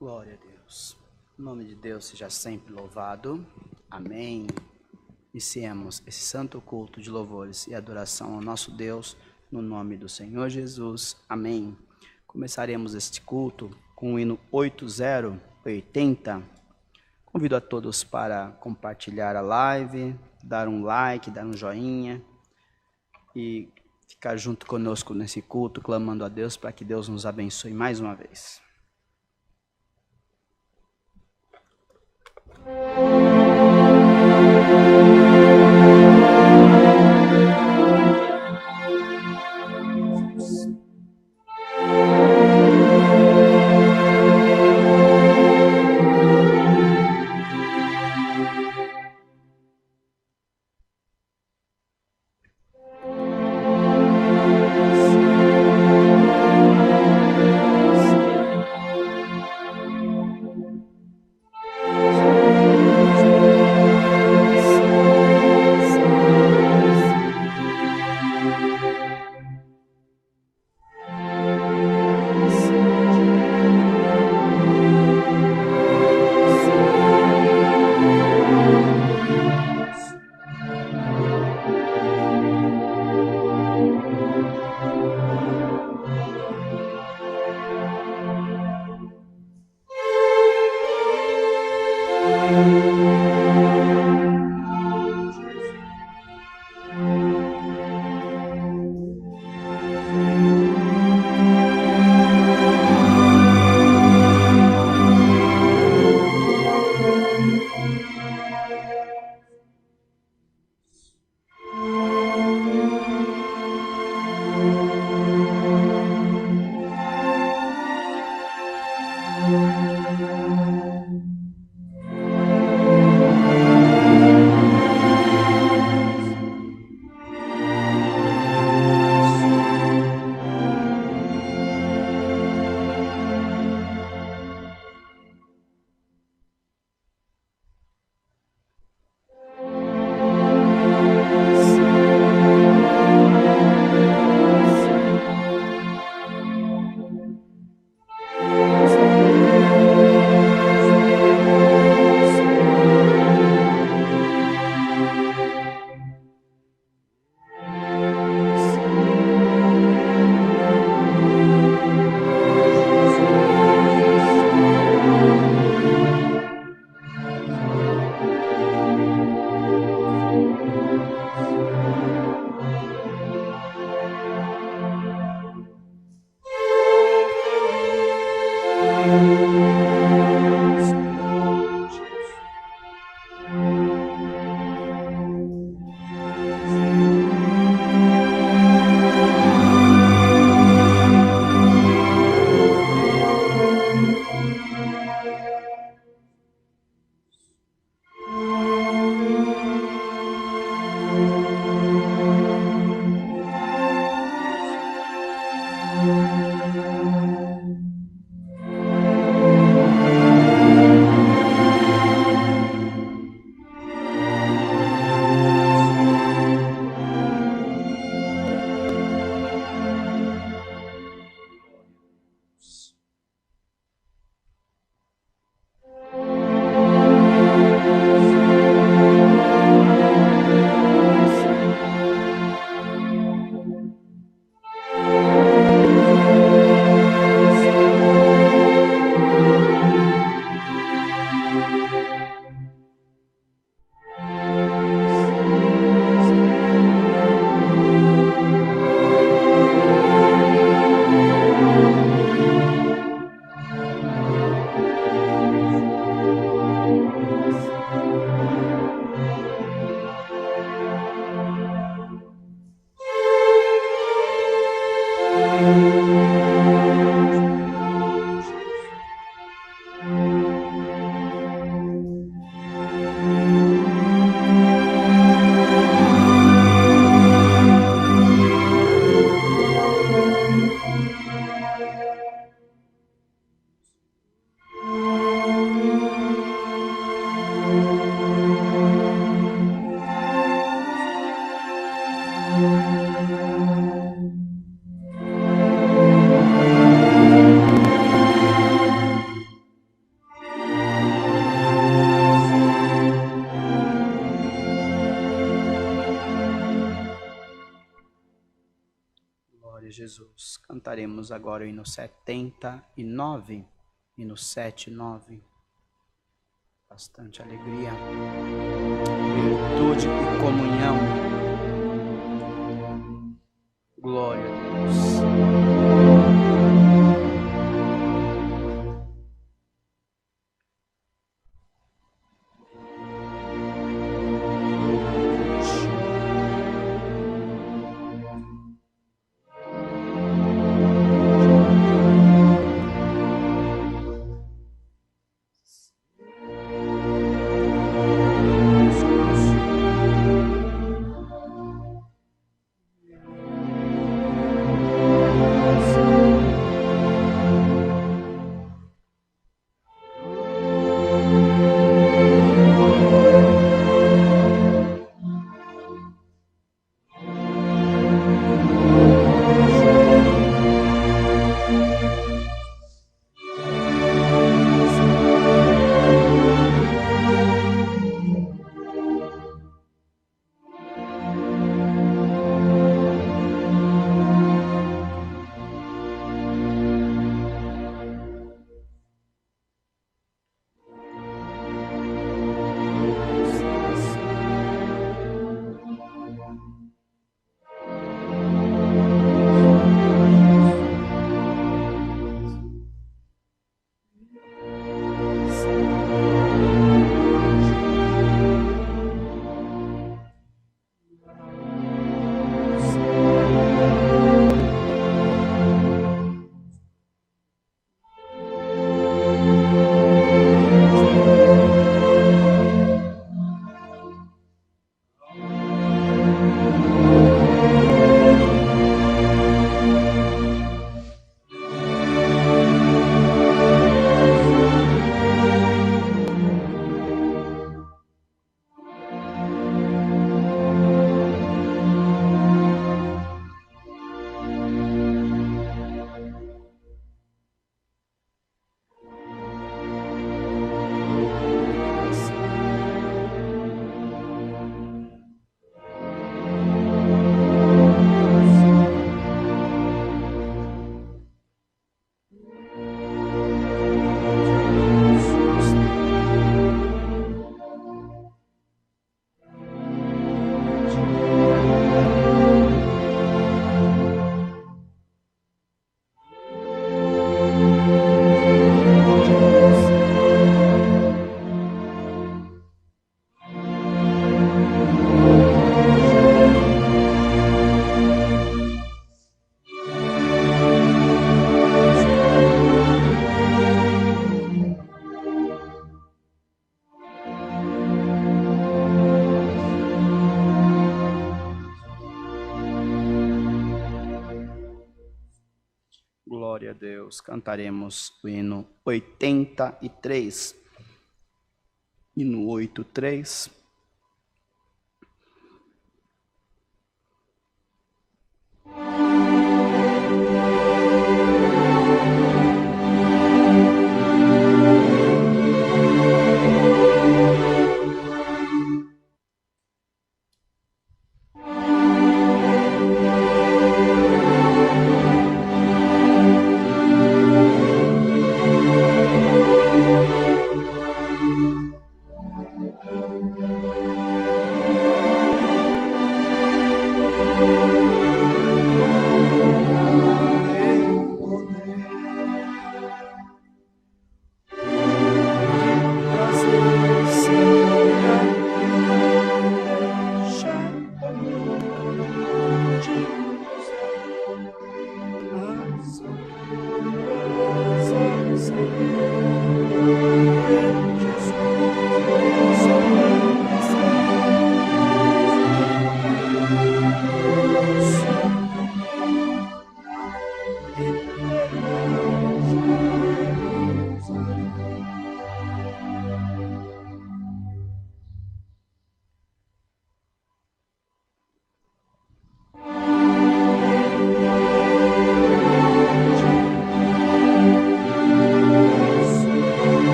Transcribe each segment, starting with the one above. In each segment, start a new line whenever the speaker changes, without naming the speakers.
Glória a Deus. O nome de Deus seja sempre louvado. Amém. Iniciemos esse santo culto de louvores e adoração ao nosso Deus, no nome do Senhor Jesus. Amém. Começaremos este culto com o hino 8080. Convido a todos para compartilhar a live, dar um like, dar um joinha e ficar junto conosco nesse culto, clamando a Deus para que Deus nos abençoe mais uma vez. cantaremos agora o hino 79, hino 79. Bastante alegria, virtude e comunhão. Glória a Deus. Glória a Deus. Cantaremos o hino 83. Hino 83.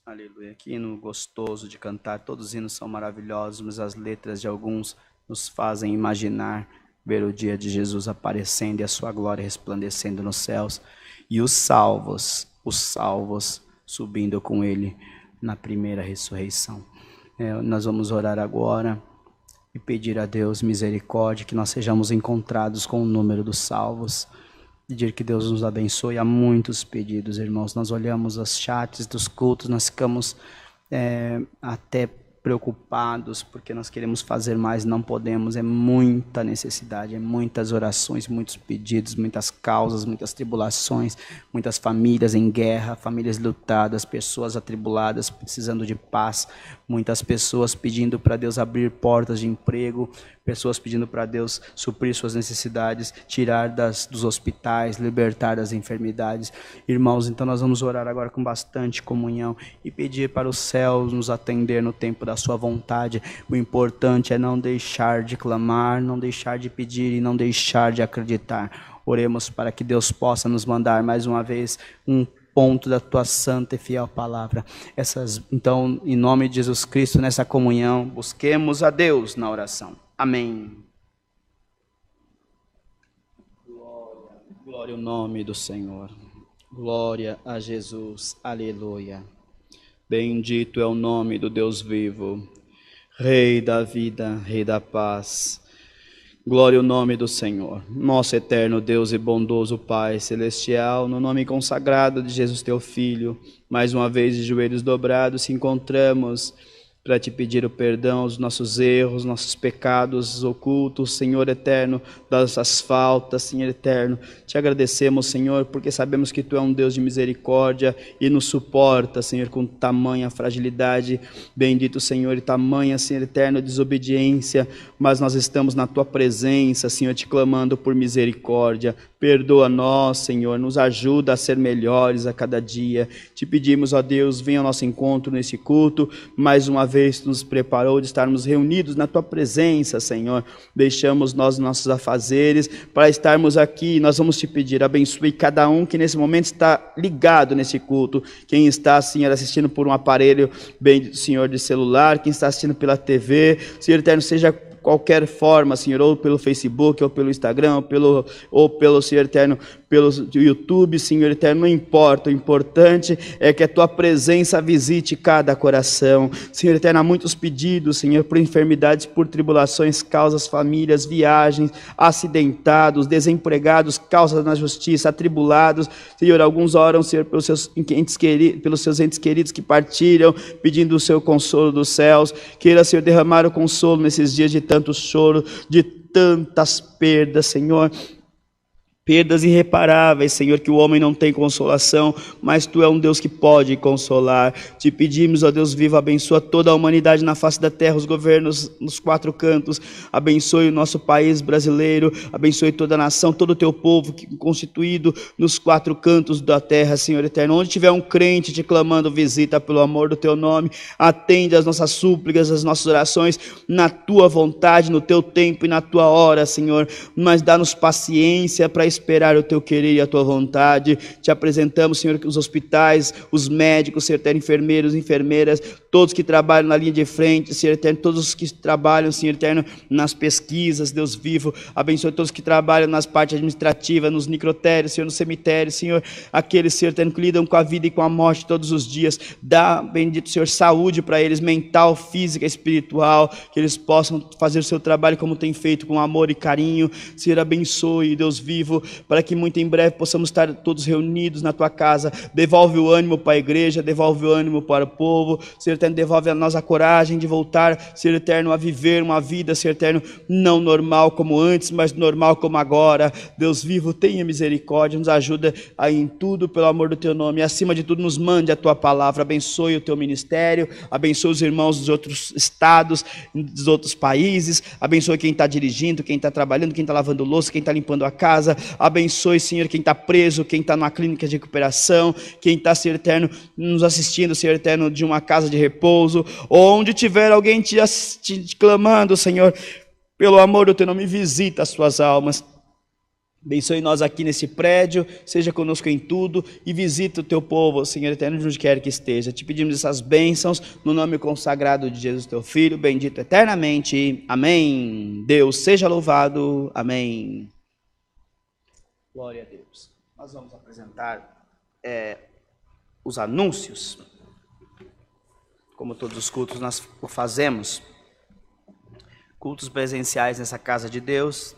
Aleluia. Que hino gostoso de cantar. Todos os hinos são maravilhosos, mas as letras de alguns nos fazem imaginar ver o dia de Jesus aparecendo e a sua glória resplandecendo nos céus. E os salvos subindo com ele na primeira ressurreição. Nós vamos orar agora e pedir a Deus misericórdia, que nós sejamos encontrados com o número dos salvos. Pedir que Deus nos abençoe. Há muitos pedidos, irmãos. Nós olhamos os chats dos cultos, nós ficamos até preocupados, porque nós queremos fazer mais, não podemos. É muita necessidade, é muitas orações, muitos pedidos, muitas causas, muitas tribulações, muitas famílias em guerra, famílias lutadas, pessoas atribuladas, precisando de paz, muitas pessoas pedindo para Deus abrir portas de emprego, pessoas pedindo para Deus suprir suas necessidades, tirar dos hospitais, libertar das enfermidades. Irmãos, então nós vamos orar agora com bastante comunhão e pedir para os céus nos atender no tempo da sua vontade. O importante é não deixar de clamar, não deixar de pedir e não deixar de acreditar. Oremos para que Deus possa nos mandar mais uma vez um ponto da tua santa e fiel palavra. Então, em nome de Jesus Cristo, nessa comunhão, busquemos a Deus na oração. Amém. Glória ao nome do Senhor. Glória a Jesus. Aleluia. Bendito é o nome do Deus vivo, Rei da vida, Rei da paz. Glória ao nome do Senhor. Nosso eterno Deus e bondoso Pai celestial, no nome consagrado de Jesus teu Filho, mais uma vez de joelhos dobrados, se encontramos para te pedir o perdão dos nossos erros, nossos pecados ocultos, Senhor eterno, das nossas faltas, Senhor eterno. Te agradecemos, Senhor, porque sabemos que Tu é um Deus de misericórdia e nos suporta, Senhor, com tamanha fragilidade. Bendito, Senhor, e tamanha, Senhor eterno, desobediência, mas nós estamos na Tua presença, Senhor, te clamando por misericórdia. Perdoa-nós, Senhor, nos ajuda a ser melhores a cada dia. Te pedimos, ó Deus, venha ao nosso encontro nesse culto, mais uma vez Tu nos preparou de estarmos reunidos na Tua presença, Senhor. Deixamos nós nossos afazeres para estarmos aqui. Nós vamos Te pedir, abençoe cada um que nesse momento está ligado nesse culto. Quem está, Senhor, assistindo por um aparelho, bem, Senhor, de celular, quem está assistindo pela TV, Senhor eterno, seja qualquer forma, Senhor, ou pelo Facebook, ou pelo Instagram, ou pelo Senhor eterno, pelo YouTube, Senhor eterno, não importa, o importante é que a Tua presença visite cada coração. Senhor eterno, há muitos pedidos, Senhor, por enfermidades, por tribulações, causas, famílias, viagens, acidentados, desempregados, causas na justiça, atribulados. Senhor, alguns oram, Senhor, pelos seus entes queridos que partiram, pedindo o Seu consolo dos céus. Queira, Senhor, derramar o consolo nesses dias de tanto choro, de tantas perdas, Senhor. Perdas irreparáveis, Senhor, que o homem não tem consolação, mas Tu é um Deus que pode consolar. Te pedimos, ó Deus vivo, abençoa toda a humanidade na face da terra, os governos nos quatro cantos, abençoe o nosso país brasileiro, abençoe toda a nação, todo o Teu povo constituído nos quatro cantos da terra, Senhor eterno. Onde tiver um crente te clamando, visita pelo amor do Teu nome, atende às nossas súplicas, às nossas orações, na Tua vontade, no Teu tempo e na Tua hora, Senhor, mas dá-nos paciência para esperar o Teu querer e a Tua vontade. Te apresentamos, Senhor, os hospitais, os médicos, Senhor eterno, enfermeiros, enfermeiras, todos que trabalham na linha de frente, Senhor eterno, todos os que trabalham, Senhor eterno, nas pesquisas, Deus vivo, abençoe todos que trabalham nas partes administrativas, nos necrotérios, Senhor, no cemitério, Senhor, aqueles, Senhor eterno, que lidam com a vida e com a morte todos os dias, dá, bendito Senhor, saúde para eles, mental, física, espiritual, que eles possam fazer o seu trabalho como tem feito, com amor e carinho. Senhor, abençoe, Deus vivo, para que muito em breve possamos estar todos reunidos na Tua casa. Devolve o ânimo para a igreja, devolve o ânimo para o povo, Senhor eterno, devolve a nós a coragem de voltar, Senhor eterno, a viver uma vida, Senhor eterno, não normal como antes, mas normal como agora. Deus vivo, tenha misericórdia, nos ajuda aí em tudo, pelo amor do Teu nome, e acima de tudo nos mande a Tua palavra, abençoe o Teu ministério, abençoe os irmãos dos outros estados, dos outros países, abençoe quem está dirigindo, quem está trabalhando, quem está lavando louça, quem está limpando a casa, abençoe, Senhor, quem está preso, quem está numa clínica de recuperação, quem está, Senhor eterno, nos assistindo, Senhor eterno, de uma casa de repouso, onde tiver alguém te clamando, Senhor, pelo amor do Teu nome, visita as suas almas. Abençoe nós aqui nesse prédio, seja conosco em tudo e visita o Teu povo, Senhor eterno, de onde quer que esteja. Te pedimos essas bênçãos no nome consagrado de Jesus, Teu Filho, bendito eternamente. Amém. Deus seja louvado. Amém. Glória a Deus. Nós vamos apresentar os anúncios, como todos os cultos nós o fazemos. Cultos presenciais nessa casa de Deus.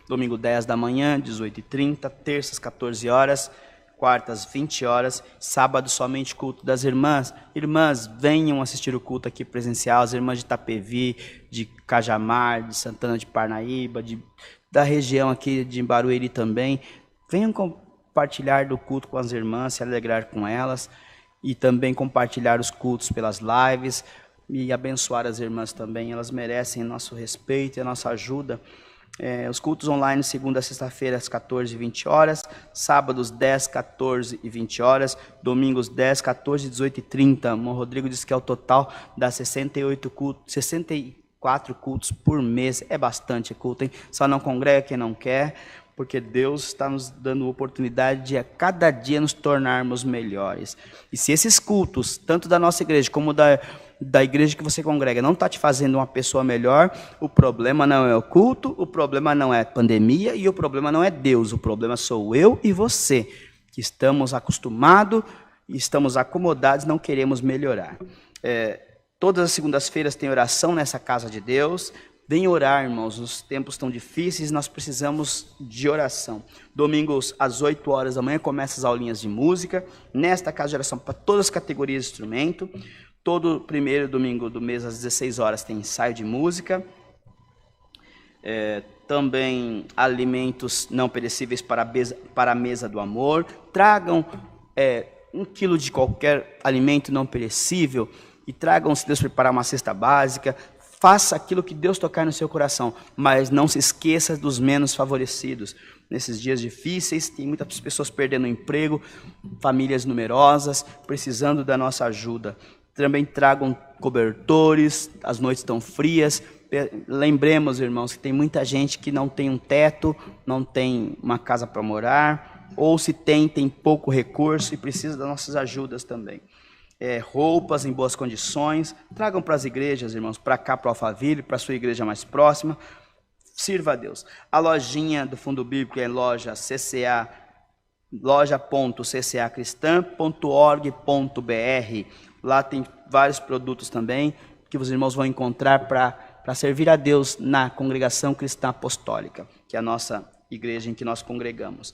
Domingo 10 da manhã, 18h30, terças 14 horas, quartas 20 horas, sábado somente culto das irmãs. Irmãs, venham assistir o culto aqui presencial, as irmãs de Itapevi, de Cajamar, de Santana de Parnaíba, da região aqui de Barueri também. Venham compartilhar do culto com as irmãs, se alegrar com elas e também compartilhar os cultos pelas lives e abençoar as irmãs também. Elas merecem nosso respeito e a nossa ajuda. Os cultos online, segunda a sexta-feira, às 14 e 20 horas, sábados 10, 14 e 20 horas, domingos 10, 14 e 18 e 30. O Rodrigo disse que é o total dá 68 cultos, 64 cultos por mês. É bastante culto, hein? Só não congrega quem não quer, porque Deus está nos dando oportunidade de a cada dia nos tornarmos melhores. E se esses cultos, tanto da nossa igreja como da igreja que você congrega, não está te fazendo uma pessoa melhor, o problema não é o culto, o problema não é a pandemia e o problema não é Deus, o problema sou eu e você, que estamos acostumados, estamos acomodados, não queremos melhorar. Todas as segundas-feiras tem oração nessa casa de Deus. Vem orar, irmãos, os tempos estão difíceis, nós precisamos de oração. Domingos às 8 horas da manhã começa as aulinhas de música, nesta casa de oração para todas as categorias de instrumento. Todo primeiro domingo do mês às 16 horas tem ensaio de música. Também alimentos não perecíveis para a mesa do amor. Tragam 1 quilo de qualquer alimento não perecível e tragam, se Deus preparar, uma cesta básica. Faça aquilo que Deus tocar no seu coração, mas não se esqueça dos menos favorecidos. Nesses dias difíceis, tem muitas pessoas perdendo o emprego, famílias numerosas, precisando da nossa ajuda. Também tragam cobertores, as noites estão frias. Lembremos, irmãos, que tem muita gente que não tem um teto, não tem uma casa para morar, ou se tem pouco recurso e precisa das nossas ajudas também. Roupas em boas condições, tragam para as igrejas, irmãos, para cá, para o Alphaville, para a sua igreja mais próxima. Sirva a Deus. A lojinha do Fundo Bíblico é loja.ccacristã.org.br. Lá tem vários produtos também que os irmãos vão encontrar para servir a Deus na Congregação Cristã Apostólica, que é a nossa igreja em que nós congregamos.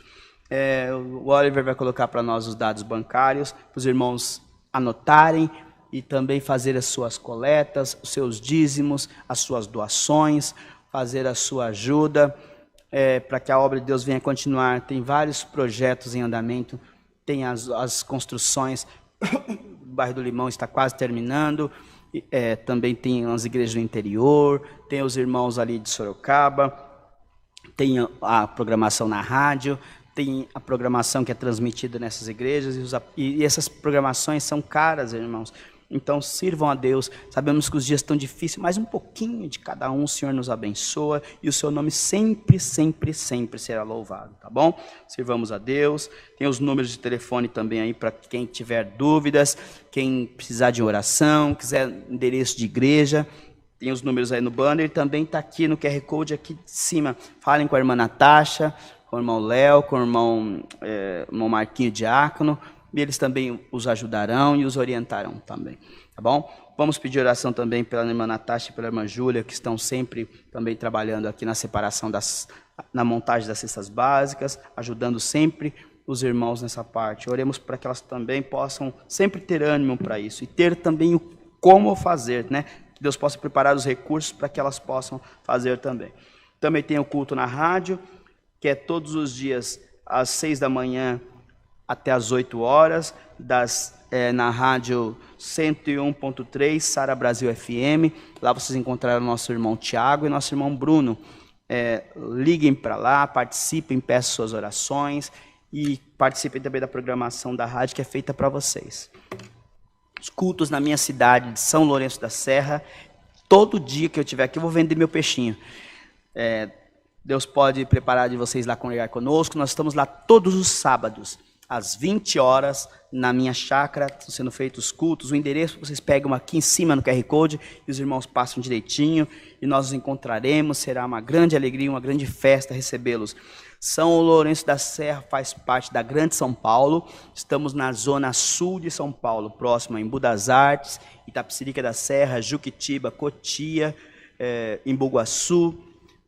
O Oliver vai colocar para nós os dados bancários, para os irmãos anotarem e também fazer as suas coletas, os seus dízimos, as suas doações, fazer a sua ajuda. para que a obra de Deus venha continuar. Tem vários projetos em andamento, tem as construções, o bairro do Limão está quase terminando, também tem as igrejas do interior, tem os irmãos ali de Sorocaba, tem a programação na rádio, tem a programação que é transmitida nessas igrejas, e essas programações são caras, irmãos. Então sirvam a Deus, sabemos que os dias estão difíceis, mas um pouquinho de cada um o Senhor nos abençoa, e o seu nome sempre, sempre, sempre será louvado, tá bom? Sirvamos a Deus. Tem os números de telefone também aí para quem tiver dúvidas, quem precisar de oração, quiser endereço de igreja, tem os números aí no banner, e também está aqui no QR Code aqui de cima. Falem com a irmã Natasha, com o irmão Léo, com o irmão Marquinho Diácono, e eles também os ajudarão e os orientarão também, tá bom? Vamos pedir oração também pela irmã Natasha e pela irmã Júlia, que estão sempre também trabalhando aqui na separação na montagem das cestas básicas, ajudando sempre os irmãos nessa parte. Oremos para que elas também possam sempre ter ânimo para isso, e ter também o como fazer, né? Que Deus possa preparar os recursos para que elas possam fazer também. Também tem o culto na rádio, que é todos os dias às 6 da manhã, até às 8 horas, na rádio 101.3, Sara Brasil FM. Lá vocês encontrarão nosso irmão Tiago e nosso irmão Bruno. Liguem para lá, participem, peçam suas orações e participem também da programação da rádio que é feita para vocês. Os cultos na minha cidade de São Lourenço da Serra, todo dia que eu estiver aqui eu vou vender meu peixinho. Deus pode preparar de vocês lá congregar conosco. Nós estamos lá todos os sábados, às 20 horas, na minha chácara, estão sendo feitos os cultos. O endereço vocês pegam aqui em cima no QR Code e os irmãos passam direitinho e nós os encontraremos. Será uma grande alegria, uma grande festa recebê-los. São Lourenço da Serra faz parte da Grande São Paulo. Estamos na zona sul de São Paulo, próximo a Embu das Artes, Itapecerica da Serra, Juquitiba, Cotia, Embu-Guaçu.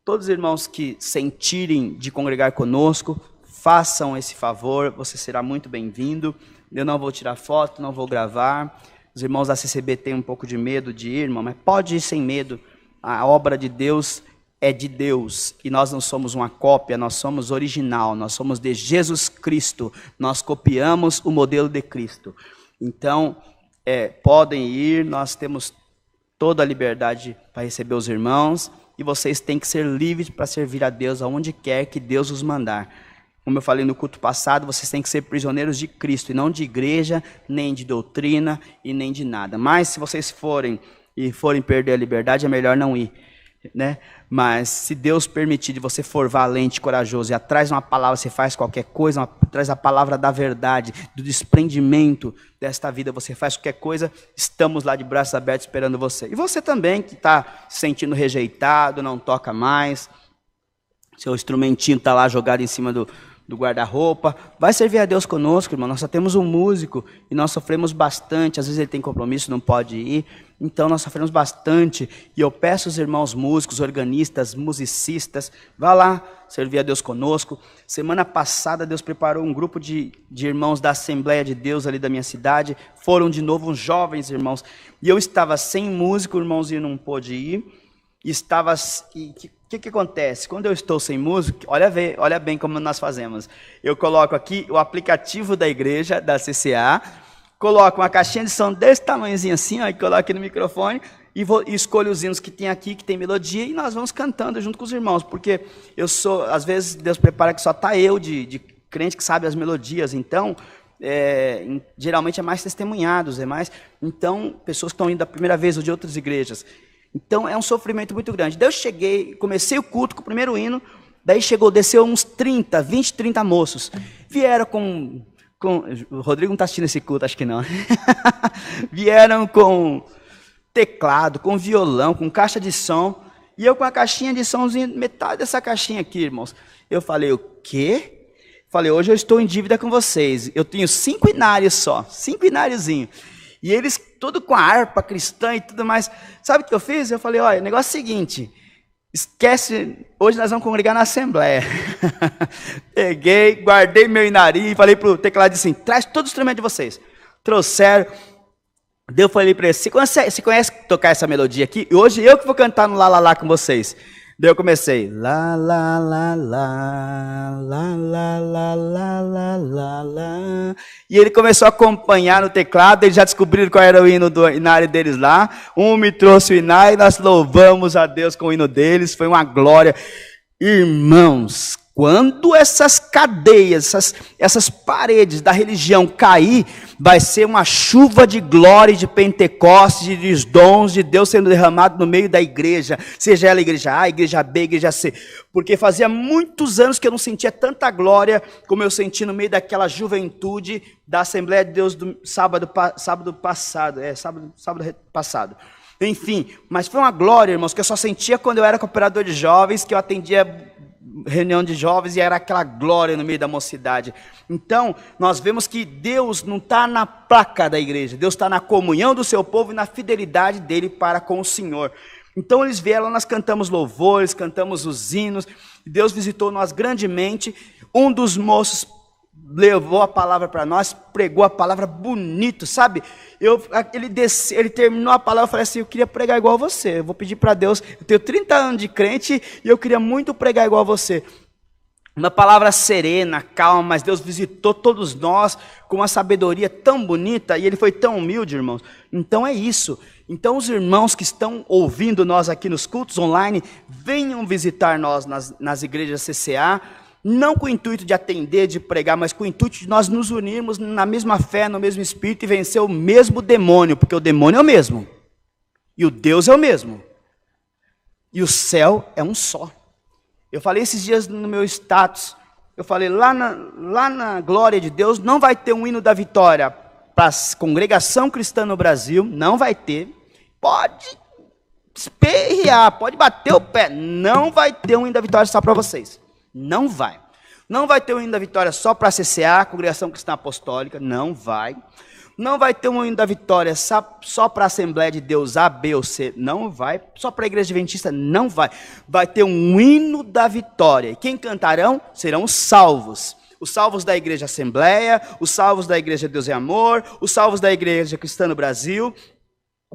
Todos os irmãos que sentirem de congregar conosco, façam esse favor, você será muito bem-vindo. Eu não vou tirar foto, não vou gravar. Os irmãos da CCB têm um pouco de medo de ir, irmão, mas pode ir sem medo. A obra de Deus é de Deus, e nós não somos uma cópia, nós somos original, nós somos de Jesus Cristo, nós copiamos o modelo de Cristo. Então, podem ir, nós temos toda a liberdade para receber os irmãos, e vocês têm que ser livres para servir a Deus aonde quer que Deus os mandar. Como eu falei no culto passado, vocês têm que ser prisioneiros de Cristo, e não de igreja, nem de doutrina, e nem de nada. Mas se vocês forem perder a liberdade, é melhor não ir, né? Mas se Deus permitir, e você for valente, corajoso, e atrás de uma palavra você faz qualquer coisa, atrás da palavra da verdade, do desprendimento desta vida, você faz qualquer coisa, estamos lá de braços abertos esperando você. E você também, que está se sentindo rejeitado, não toca mais, seu instrumentinho está lá jogado em cima do guarda-roupa, vai servir a Deus conosco, irmão. Nós só temos um músico e nós sofremos bastante. Às vezes ele tem compromisso, não pode ir, então nós sofremos bastante. E eu peço aos irmãos músicos, organistas, musicistas, vá lá servir a Deus conosco. Semana passada Deus preparou um grupo de irmãos da Assembleia de Deus ali da minha cidade. Foram de novo uns jovens irmãos, e eu estava sem músico, o irmãozinho não pôde ir, e estava... O que acontece? Quando eu estou sem música, olha bem como nós fazemos. Eu coloco aqui o aplicativo da igreja, da CCA, coloco uma caixinha de som desse tamanhozinho assim, ó, e coloco aqui no microfone, e escolho os hinos que tem aqui, que tem melodia, e nós vamos cantando junto com os irmãos, porque às vezes Deus prepara que só está eu de crente que sabe as melodias, então... geralmente é mais testemunhados, então pessoas que estão indo da primeira vez ou de outras igrejas. Então é um sofrimento muito grande. Daí eu cheguei, comecei o culto com o primeiro hino, daí desceu uns 20, 30 moços. Vieram com o Rodrigo não está assistindo esse culto, acho que não. Vieram com teclado, com violão, com caixa de som, e eu com a caixinha de somzinho, metade dessa caixinha aqui, irmãos. Eu falei, o quê? Falei, hoje eu estou em dívida com vocês. Eu tenho 5 inários só, 5 ináriozinhos. E eles, tudo com a harpa cristã e tudo mais. Sabe o que eu fiz? Eu falei, olha, o negócio é o seguinte, esquece, hoje nós vamos congregar na Assembleia. Peguei, guardei meu inarim e falei para o teclado assim, traz todo o instrumento de vocês. Trouxeram, eu falei para eles, você conhece tocar essa melodia aqui? Hoje eu que vou cantar no lá, lá, lá com vocês. Daí eu comecei, lá, lá, lá, lá, lá, lá, lá, lá, lá, lá, lá. E ele começou a acompanhar no teclado, eles já descobriram qual era o hino do inário deles lá. Um me trouxe o inário, nós louvamos a Deus com o hino deles, foi uma glória. Irmãos, quando essas cadeias, essas paredes da religião cair, vai ser uma chuva de glória, de Pentecostes, de dons de Deus sendo derramado no meio da igreja, seja ela igreja A, igreja B, igreja C, porque fazia muitos anos que eu não sentia tanta glória como eu senti no meio daquela juventude da Assembleia de Deus do sábado passado. Enfim, mas foi uma glória, irmãos, que eu só sentia quando eu era cooperador de jovens, que eu atendia reunião de jovens e era aquela glória no meio da mocidade. Então, nós vemos que Deus não está na placa da igreja, Deus está na comunhão do seu povo e na fidelidade dele para com o Senhor. Então eles vieram, nós cantamos louvores, cantamos os hinos, Deus visitou nós grandemente. Um dos moços levou a palavra para nós, pregou a palavra bonito, sabe? Ele terminou a palavra, eu falei assim, eu queria pregar igual a você, eu vou pedir para Deus, eu tenho 30 anos de crente e eu queria muito pregar igual a você. Uma palavra serena, calma, mas Deus visitou todos nós com uma sabedoria tão bonita e ele foi tão humilde, irmãos. Então é isso. Então os irmãos que estão ouvindo nós aqui nos cultos online, venham visitar nós nas igrejas CCA, não com o intuito de atender, de pregar, mas com o intuito de nós nos unirmos na mesma fé, no mesmo espírito e vencer o mesmo demônio, porque o demônio é o mesmo, e o Deus é o mesmo, e o céu é um só. Eu falei esses dias no meu status, eu falei, lá na glória de Deus, não vai ter um hino da vitória para a congregação cristã no Brasil, não vai ter, pode esperrear, pode bater o pé, não vai ter um hino da vitória só para vocês. Não vai. Não vai ter um hino da vitória só para a CCA, Congregação Cristã Apostólica, não vai. Não vai ter um hino da vitória só para a Assembleia de Deus A, B ou C, não vai. Só para a Igreja Adventista, não vai. Vai ter um hino da vitória. E quem cantarão serão os salvos. Os salvos da Igreja Assembleia, os salvos da Igreja Deus é Amor, os salvos da Igreja Cristã no Brasil,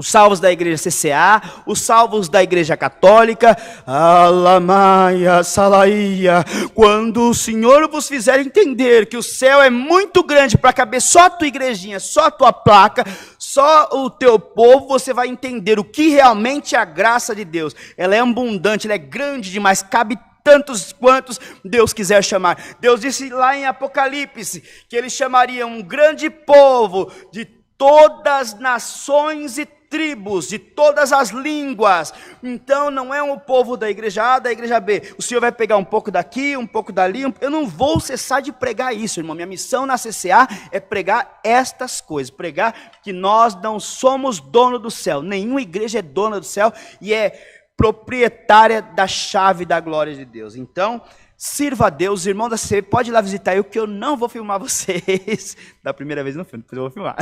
os salvos da igreja CCA, os salvos da igreja católica, Alamaia, Salaia, quando o Senhor vos fizer entender que o céu é muito grande para caber só a tua igrejinha, só a tua placa, só o teu povo, você vai entender o que realmente é a graça de Deus. Ela é abundante, ela é grande demais, cabe tantos quantos Deus quiser chamar. Deus disse lá em Apocalipse, que ele chamaria um grande povo de todas as nações e tribos, de todas as línguas. Então não é um povo da igreja A, da igreja B. O Senhor vai pegar um pouco daqui, um pouco dali. Eu não vou cessar de pregar isso, irmão. Minha missão na CCA é pregar estas coisas. Pregar que nós não somos dono do céu. Nenhuma igreja é dona do céu e é proprietária da chave da glória de Deus. Então, sirva a Deus, irmão da CCA, pode ir lá visitar eu, que eu não vou filmar vocês. Da primeira vez não filmo, depois eu vou filmar.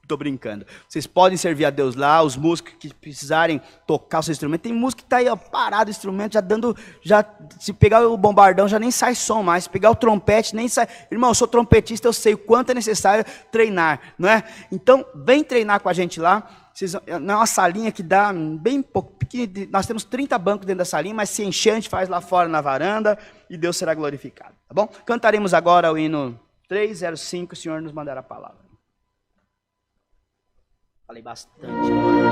Estou brincando. Vocês podem servir a Deus lá, os músicos que precisarem tocar o seu instrumento. Tem músico que está aí, ó, parado o instrumento, se pegar o bombardão, já nem sai som mais. Se pegar o trompete, nem sai. Irmão, eu sou trompetista, eu sei o quanto é necessário treinar, não é? Então, vem treinar com a gente lá. Não é uma salinha que dá bem pouco, nós temos 30 bancos dentro da salinha, mas se encher a gente faz lá fora na varanda e Deus será glorificado, tá bom? Cantaremos agora o hino 305, o Senhor nos mandará a palavra. Falei bastante agora.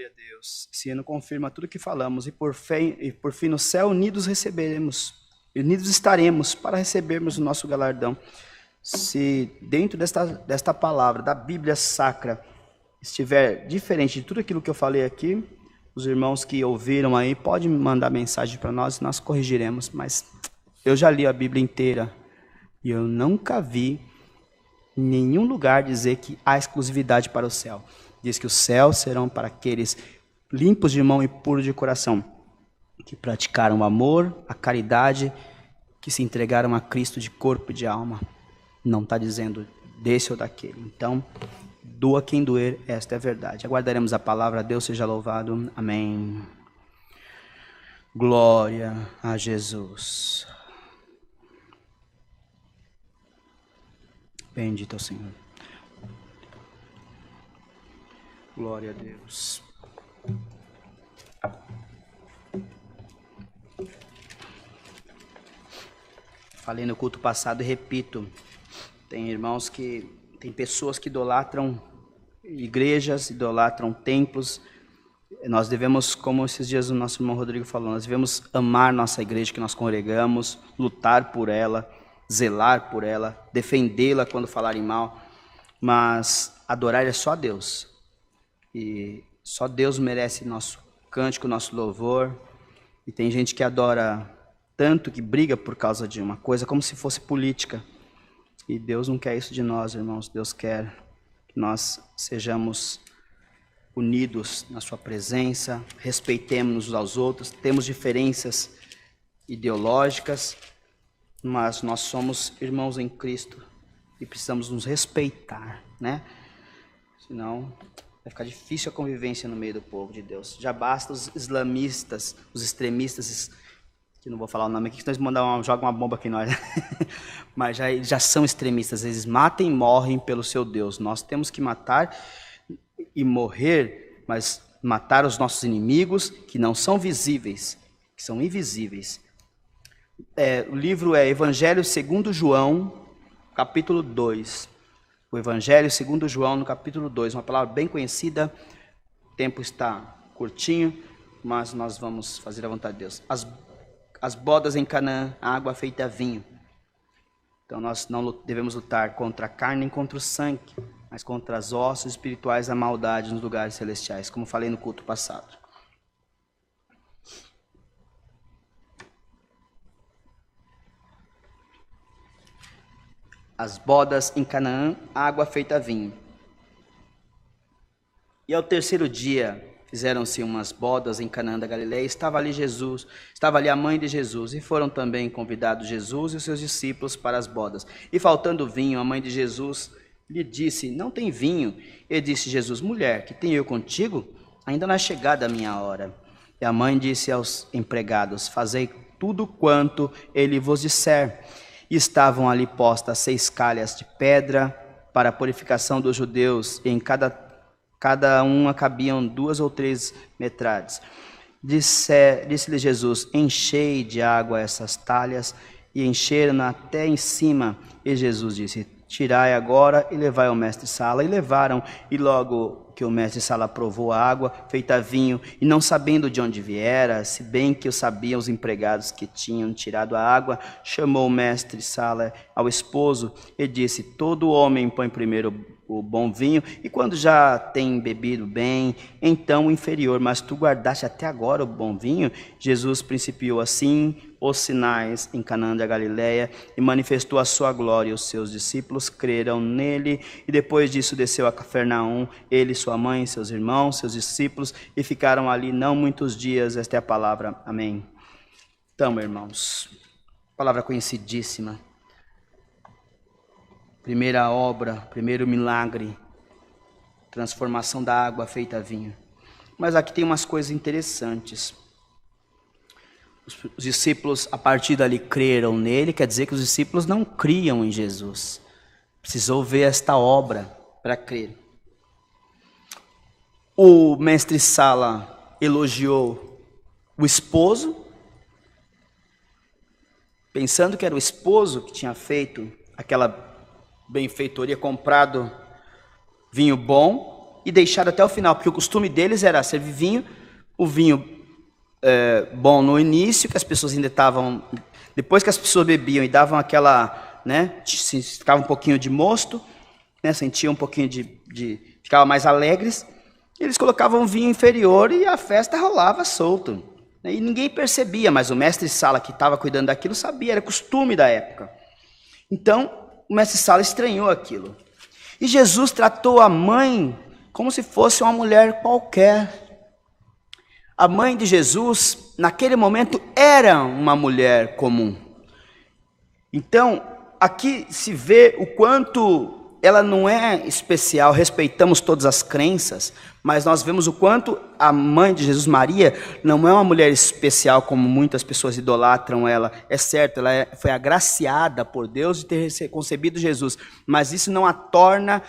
Glória a Deus. Esse ano confirma tudo que falamos e por fim no céu unidos receberemos, unidos estaremos para recebermos o nosso galardão. Se dentro desta palavra, da Bíblia Sacra, estiver diferente de tudo aquilo que eu falei aqui, os irmãos que ouviram aí podem mandar mensagem para nós e nós corrigiremos, mas eu já li a Bíblia inteira e eu nunca vi em nenhum lugar dizer que há exclusividade para o céu. Diz que os céus serão para aqueles limpos de mão e puros de coração, que praticaram o amor, a caridade, que se entregaram a Cristo de corpo e de alma. Não está dizendo desse ou daquele. Então, doa quem doer, esta é a verdade. Aguardaremos a palavra, Deus seja louvado. Amém. Glória a Jesus. Bendito é o Senhor. Glória a Deus. Falei no culto passado e repito. Tem irmãos tem pessoas que idolatram igrejas, idolatram templos. Nós devemos, como esses dias o nosso irmão Rodrigo falou, nós devemos amar nossa igreja que nós congregamos, lutar por ela, zelar por ela, defendê-la quando falarem mal, mas adorar é só a Deus. E só Deus merece nosso cântico, nosso louvor. E tem gente que adora tanto que briga por causa de uma coisa como se fosse política. E Deus não quer isso de nós, irmãos. Deus quer que nós sejamos unidos na sua presença, respeitemos uns aos outros, temos diferenças ideológicas, mas nós somos irmãos em Cristo e precisamos nos respeitar, né? Senão vai ficar difícil a convivência no meio do povo de Deus. Já basta os islamistas, os extremistas, que não vou falar o nome aqui, que senão jogam uma bomba aqui em nós. Mas já são extremistas, eles matam e morrem pelo seu Deus. Nós temos que matar e morrer, mas matar os nossos inimigos que não são visíveis, que são invisíveis. O livro é Evangelho segundo João, capítulo 2. O Evangelho segundo João, no capítulo 2, uma palavra bem conhecida. O tempo está curtinho, mas nós vamos fazer a vontade de Deus. As bodas em Canaã, a água feita vinho. Então nós não devemos lutar contra a carne nem contra o sangue, mas contra as ossos espirituais da maldade nos lugares celestiais, como falei no culto passado. As bodas em Canaã, água feita vinho. E ao terceiro dia fizeram-se umas bodas em Canaã da Galileia, estava ali a mãe de Jesus, e foram também convidados Jesus e os seus discípulos para as bodas. E faltando vinho, a mãe de Jesus lhe disse, não tem vinho. E disse Jesus, mulher, que tenho eu contigo? Ainda não é chegada a minha hora. E a mãe disse aos empregados, fazei tudo quanto ele vos disser. E estavam ali postas 6 calhas de pedra para a purificação dos judeus, e em cada uma cabiam 2 ou 3 metrades. Disse-lhe Jesus, enchei de água essas talhas, e encheram até em cima. E Jesus disse, tirai agora e levai ao mestre-sala. E levaram, e logo que o mestre-sala provou a água feita vinho, e não sabendo de onde viera, se bem que o sabiam os empregados que tinham tirado a água, chamou o mestre-sala ao esposo e disse, todo homem põe primeiro o bom vinho, e quando já tem bebido bem, então o inferior, mas tu guardaste até agora o bom vinho. Jesus principiou assim os sinais em Canaã da Galileia e manifestou a sua glória, e os seus discípulos creram nele, e depois disso desceu a Cafarnaum, ele, sua mãe, seus irmãos, seus discípulos, e ficaram ali não muitos dias. Esta é a palavra, amém. Então, irmãos, palavra conhecidíssima. Primeira obra, primeiro milagre, transformação da água feita vinho. Mas aqui tem umas coisas interessantes. Os discípulos, a partir dali, creram nele, quer dizer que os discípulos não criam em Jesus. Precisou ver esta obra para crer. O mestre-sala elogiou o esposo, pensando que era o esposo que tinha feito aquela benfeitoria, comprado vinho bom, e deixado até o final, porque o costume deles era servir vinho, o vinho bom no início, que as pessoas ainda estavam, depois que as pessoas bebiam e davam aquela, né, ficava um pouquinho de mosto, né, sentiam um pouquinho ficavam mais alegres, eles colocavam vinho inferior e a festa rolava solto, né, e ninguém percebia, mas o mestre-sala que estava cuidando daquilo sabia, era costume da época. Então, o mestre-sala estranhou aquilo. E Jesus tratou a mãe como se fosse uma mulher qualquer. A mãe de Jesus, naquele momento, era uma mulher comum. Então, aqui se vê o quanto ela não é especial, respeitamos todas as crenças, mas nós vemos o quanto a mãe de Jesus, Maria, não é uma mulher especial como muitas pessoas idolatram ela. É certo, ela foi agraciada por Deus de ter concebido Jesus, mas isso não a torna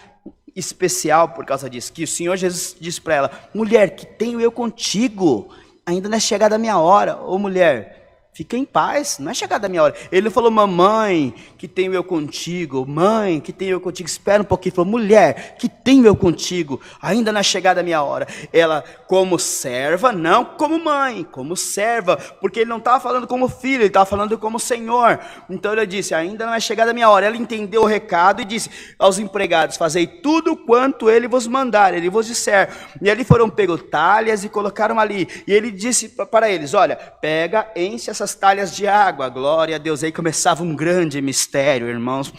especial por causa disso, que o Senhor Jesus disse para ela: mulher, que tenho eu contigo, ainda não é chegada a minha hora. Ô mulher, fica em paz, não é chegada a minha hora. Ele não falou: mamãe, que tenho eu contigo, mãe, que tenho eu contigo, espera um pouquinho. Ele falou: mulher, que tenho eu contigo, ainda não é chegada a minha hora. Ela, como serva, não como mãe, como serva, porque ele não estava falando como filho, ele estava falando como Senhor. Então ele disse: ainda não é chegada a minha hora. Ela entendeu o recado e disse aos empregados: fazei tudo quanto ele vos mandar, ele vos disser. E ali foram pegos talhas e colocaram ali, e ele disse para eles: olha, pega, enche essas talhas de água. Glória a Deus. Aí começava um grande mistério, irmãos.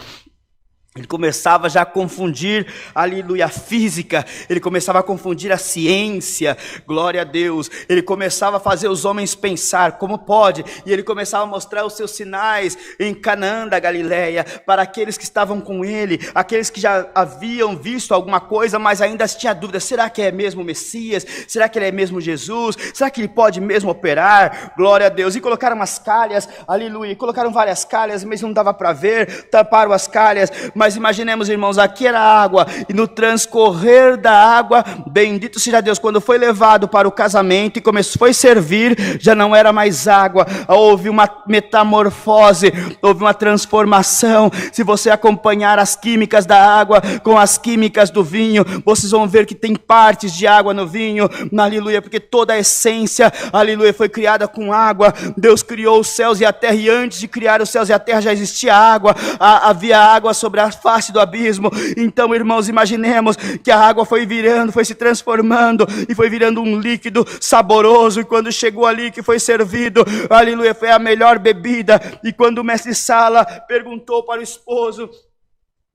Ele começava já a confundir, aleluia, a física, ele começava a confundir a ciência, glória a Deus, ele começava a fazer os homens pensar, como pode, e ele começava a mostrar os seus sinais em Canaã da Galileia, para aqueles que estavam com ele, aqueles que já haviam visto alguma coisa, mas ainda tinha dúvida: será que é mesmo o Messias? Será que ele é mesmo Jesus? Será que ele pode mesmo operar? Glória a Deus. E colocaram as calhas, aleluia, colocaram várias calhas, mas não dava para ver, taparam as calhas. Mas imaginemos, irmãos, aqui era água, e no transcorrer da água, bendito seja Deus, quando foi levado para o casamento e foi servir, já não era mais água, houve uma metamorfose, houve uma transformação. Se você acompanhar as químicas da água com as químicas do vinho, vocês vão ver que tem partes de água no vinho, aleluia, porque toda a essência, aleluia, foi criada com água. Deus criou os céus e a terra, e antes de criar os céus e a terra já existia água, havia água sobre a face do abismo. Então, irmãos, imaginemos que a água foi virando, foi se transformando e foi virando um líquido saboroso, e quando chegou ali que foi servido, aleluia, foi a melhor bebida. E quando o mestre-sala perguntou para o esposo: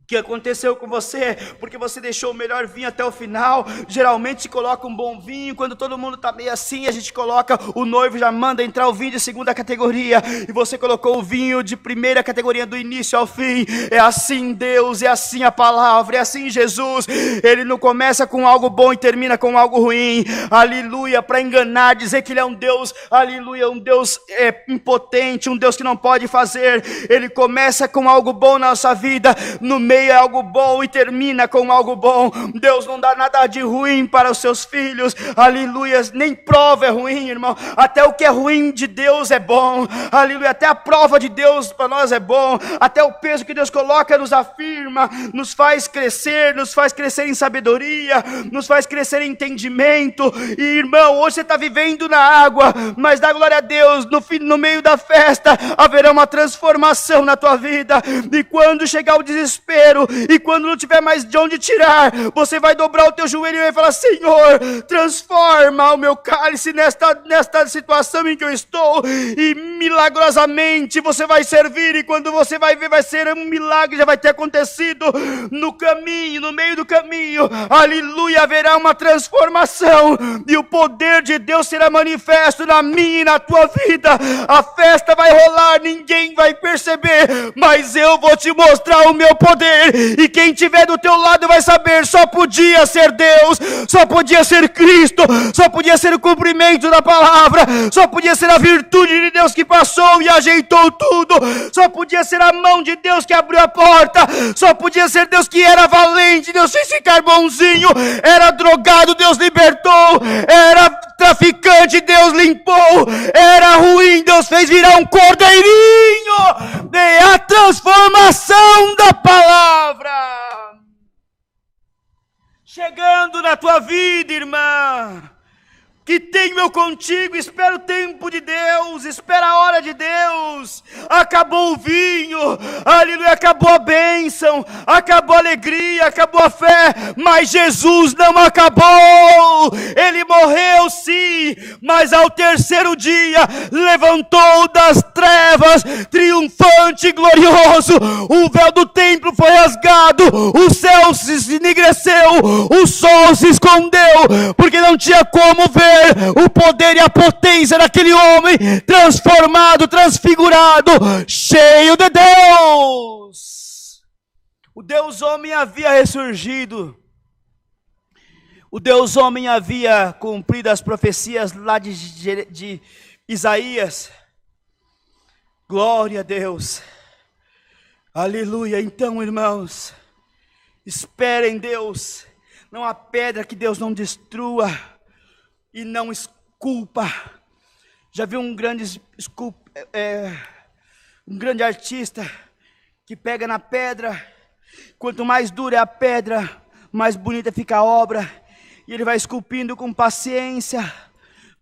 o que aconteceu com você? Porque você deixou o melhor vinho até o final. Geralmente se coloca um bom vinho, quando todo mundo está meio assim, a gente coloca, o noivo já manda entrar o vinho de segunda categoria, e você colocou o vinho de primeira categoria do início ao fim. É assim Deus, é assim a palavra, é assim Jesus. Ele não começa com algo bom e termina com algo ruim, aleluia, para enganar, dizer que ele é um Deus, aleluia, um Deus impotente, um Deus que não pode fazer. Ele começa com algo bom na nossa vida, no meio é algo bom e termina com algo bom. Deus não dá nada de ruim para os seus filhos, aleluia, nem prova é ruim, irmão. Até o que é ruim de Deus é bom, aleluia, até a prova de Deus para nós é bom, até o peso que Deus coloca nos afirma, nos faz crescer em sabedoria, nos faz crescer em entendimento. E irmão, hoje você está vivendo na água, mas dá glória a Deus, no meio da festa haverá uma transformação na tua vida, e quando chegar o desespero, e quando não tiver mais de onde tirar, você vai dobrar o teu joelho e vai falar: Senhor, transforma o meu cálice nesta situação em que eu estou, e milagrosamente você vai servir, e quando você vai ver, vai ser um milagre, já vai ter acontecido no caminho, no meio do caminho, aleluia, haverá uma transformação, e o poder de Deus será manifesto na minha e na tua vida. A festa vai rolar, ninguém vai perceber, mas eu vou te mostrar o meu poder, e quem estiver do teu lado vai saber: só podia ser Deus, só podia ser Cristo, só podia ser o cumprimento da palavra, só podia ser a virtude de Deus que passou e ajeitou tudo, só podia ser a mão de Deus que abriu a porta, só podia ser Deus que era valente, Deus fez ficar bonzinho, era drogado, Deus libertou, era traficante, Deus limpou, era ruim, Deus fez virar um cordeirinho. É a transformação da palavra. chegando na tua vida, irmã. Que tenho eu contigo, espera o tempo de Deus, espera a hora de Deus. Acabou o vinho, aleluia, acabou a bênção, acabou a alegria, acabou a fé, mas Jesus não acabou. Ele morreu sim, mas ao terceiro dia levantou das trevas, triunfante e glorioso. O véu do templo foi rasgado, o céu se enegreceu, o sol se escondeu, porque não tinha como ver o poder e a potência daquele homem transformado, transfigurado, cheio de Deus. O Deus homem havia ressurgido. O Deus homem havia cumprido as profecias lá de Isaías. Glória a Deus. Aleluia. Então, irmãos, esperem em Deus. Não há pedra que Deus não destrua e não esculpa. Já vi um grande artista que pega na pedra. Quanto mais dura é a pedra, mais bonita fica a obra. E ele vai esculpindo com paciência,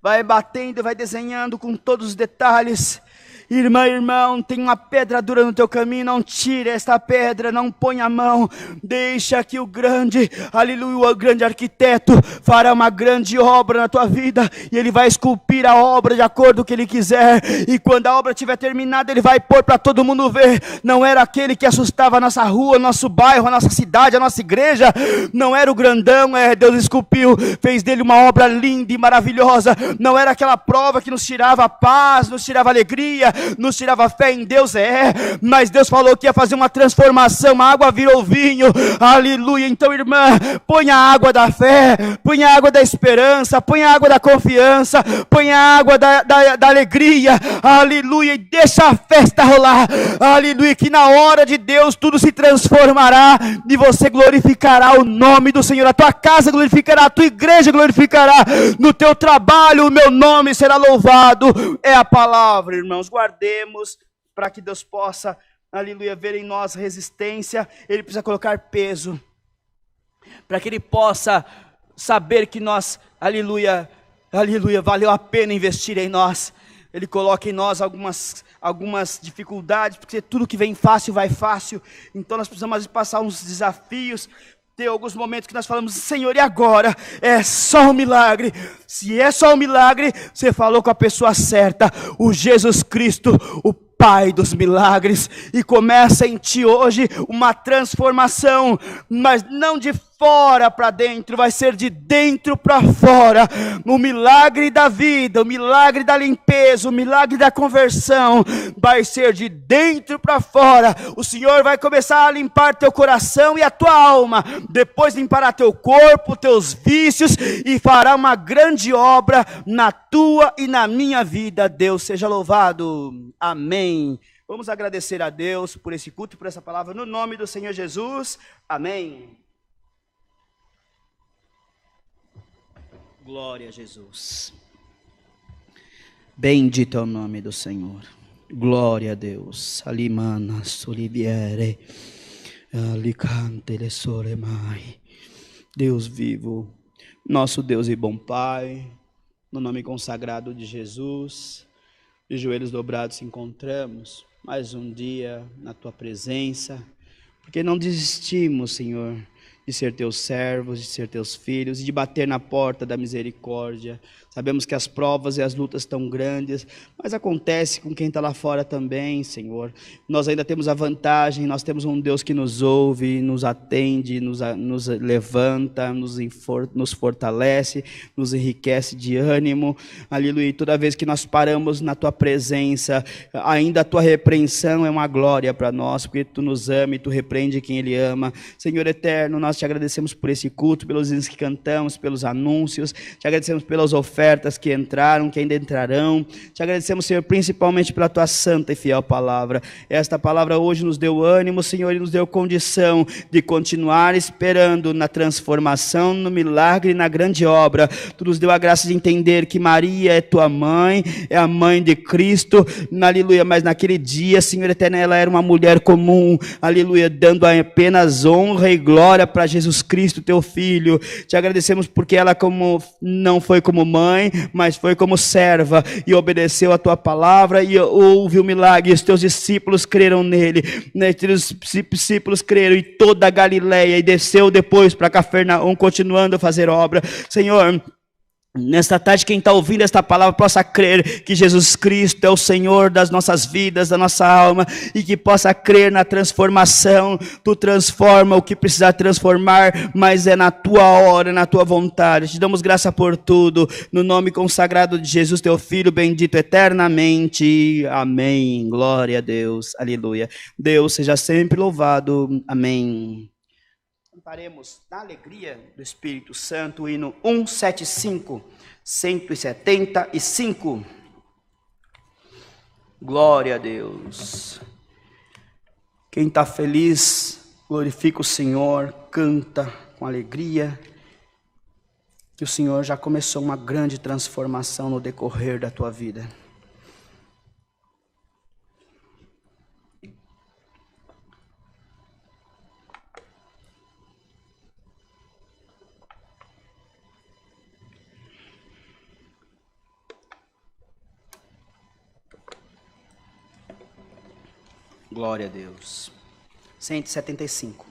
vai batendo, vai desenhando com todos os detalhes. Irmã, irmão, tem uma pedra dura no teu caminho, não tire esta pedra, não põe a mão, deixa que o grande, aleluia, o grande arquiteto fará uma grande obra na tua vida, e ele vai esculpir a obra de acordo com o que ele quiser, e quando a obra estiver terminada, ele vai pôr para todo mundo ver. Não era aquele que assustava a nossa rua, nosso bairro, a nossa cidade, a nossa igreja, não era o grandão, Deus esculpiu, fez dele uma obra linda e maravilhosa. Não era aquela prova que nos tirava a paz, nos tirava a alegria, nos tirava fé em Deus, mas Deus falou que ia fazer uma transformação, a água virou vinho, aleluia. Então, irmã, põe a água da fé, põe a água da esperança, põe a água da confiança, põe a água da alegria, aleluia, e deixa a festa rolar, aleluia, que na hora de Deus tudo se transformará, e você glorificará o nome do Senhor, a tua casa glorificará, a tua igreja glorificará, no teu trabalho o meu nome será louvado. É a palavra, irmãos. Guardemos para que Deus possa, aleluia, ver em nós resistência. Ele precisa colocar peso, para que Ele possa saber que nós, aleluia, aleluia, valeu a pena investir em nós. Ele coloca em nós algumas dificuldades, porque tudo que vem fácil vai fácil. Então nós precisamos passar uns desafios. Tem alguns momentos que nós falamos: Senhor, e agora? É só um milagre. Se é só um milagre, você falou com a pessoa certa, o Jesus Cristo, o Pai dos milagres, e começa em ti hoje uma transformação, mas não de fora para dentro, vai ser de dentro para fora. O milagre da vida, o milagre da limpeza, o milagre da conversão vai ser de dentro para fora. O Senhor vai começar a limpar teu coração e a tua alma, depois limpará teu corpo, teus vícios, e fará uma grande obra na tua e na minha vida. Deus seja louvado. Amém. Vamos agradecer a Deus por esse culto, por essa palavra, no nome do Senhor Jesus. Amém. Glória a Jesus. Bendito é o nome do Senhor. Glória a Deus. Alimana soliviere, alicante le solemai. Deus vivo, nosso Deus e bom Pai, no nome consagrado de Jesus, de joelhos dobrados encontramos mais um dia na Tua presença, porque não desistimos, Senhor, de ser Teus servos, de ser Teus filhos, e de bater na porta da misericórdia. Sabemos que as provas e as lutas estão grandes, mas acontece com quem está lá fora também, Senhor. Nós ainda temos a vantagem, nós temos um Deus que nos ouve, nos atende, nos levanta, nos fortalece, nos enriquece de ânimo. Aleluia. E toda vez que nós paramos na Tua presença, ainda a Tua repreensão é uma glória para nós, porque Tu nos ama e Tu repreende quem Ele ama. Senhor eterno, nós Te agradecemos por esse culto, pelos hinos que cantamos, pelos anúncios, Te agradecemos pelas ofertas, ofertas que entraram, que ainda entrarão. Te agradecemos, Senhor, principalmente pela tua santa e fiel palavra. Esta palavra hoje nos deu ânimo, Senhor, e nos deu condição de continuar esperando na transformação, no milagre e na grande obra. Tu nos deu a graça de entender que Maria é tua mãe, é a mãe de Cristo, aleluia, mas naquele dia, Senhor eterno, ela era uma mulher comum, aleluia, dando apenas honra e glória para Jesus Cristo, teu Filho. Te agradecemos porque ela não foi como mãe, mas foi como serva, e obedeceu a tua palavra, e houve o milagre, e os teus discípulos creram nele, os discípulos creram, e toda a Galileia, e desceu depois para Cafarnaum, continuando a fazer obra. Senhor, nesta tarde, quem está ouvindo esta palavra possa crer que Jesus Cristo é o Senhor das nossas vidas, da nossa alma, e que possa crer na transformação. Tu transforma o que precisar transformar, mas é na tua hora, na tua vontade. Te damos graça por tudo, no nome consagrado de Jesus, teu Filho, bendito eternamente. Amém. Glória a Deus. Aleluia. Deus seja sempre louvado. Amém. Cantaremos na alegria do Espírito Santo o hino 175, 175. Glória a Deus. Quem está feliz, glorifica o Senhor, canta com alegria, que o Senhor já começou uma grande transformação no decorrer da tua vida. Glória a Deus. 175.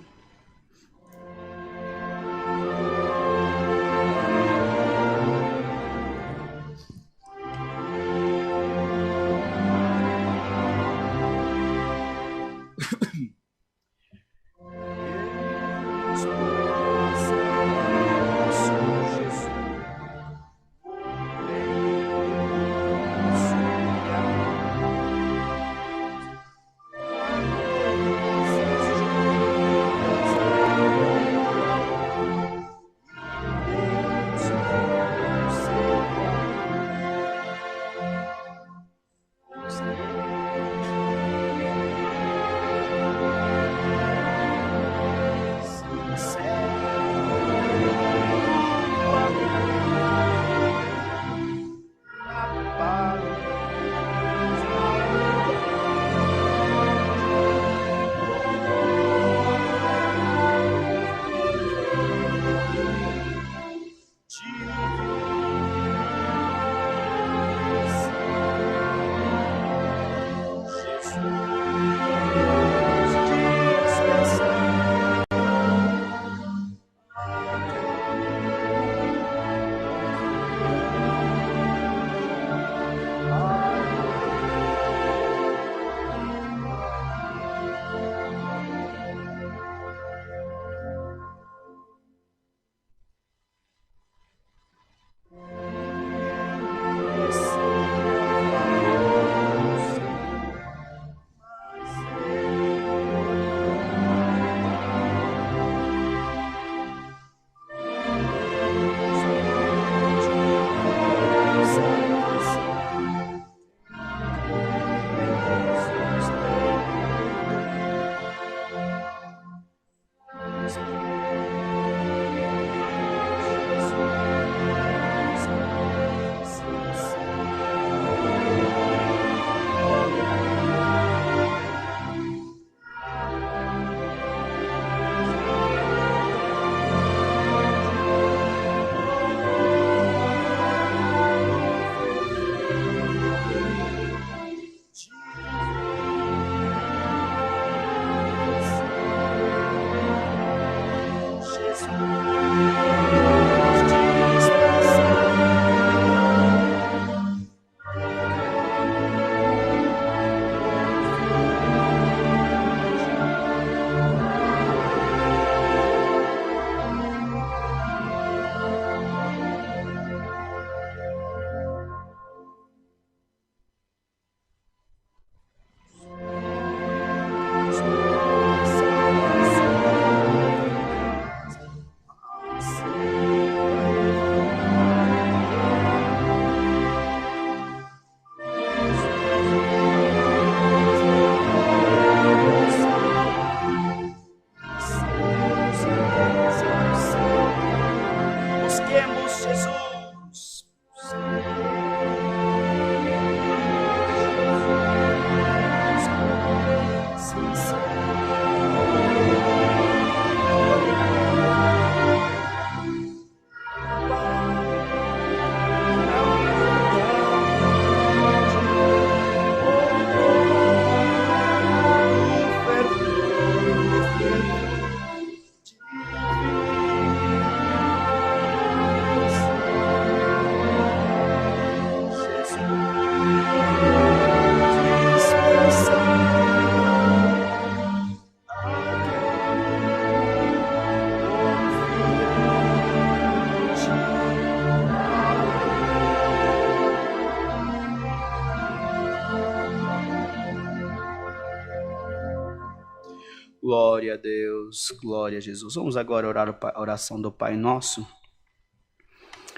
Glória a Deus, glória a Jesus. Vamos agora orar a oração do Pai Nosso.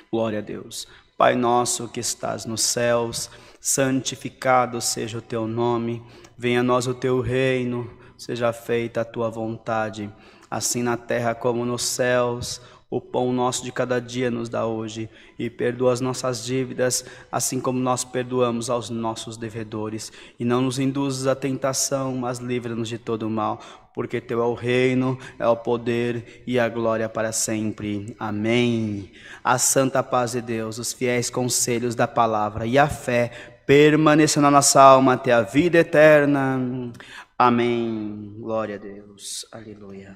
Glória a Deus. Pai nosso que estás nos céus, santificado seja o teu nome. Venha a nós o teu reino, seja feita a tua vontade, assim na terra como nos céus. O pão nosso de cada dia nos dá hoje, e perdoa as nossas dívidas, assim como nós perdoamos aos nossos devedores. E não nos induzas à tentação, mas livra-nos de todo o mal, porque teu é o reino, é o poder e a glória para sempre. Amém. A santa paz de Deus, os fiéis conselhos da palavra e a fé permaneçam na nossa alma até a vida eterna. Amém. Glória a Deus. Aleluia.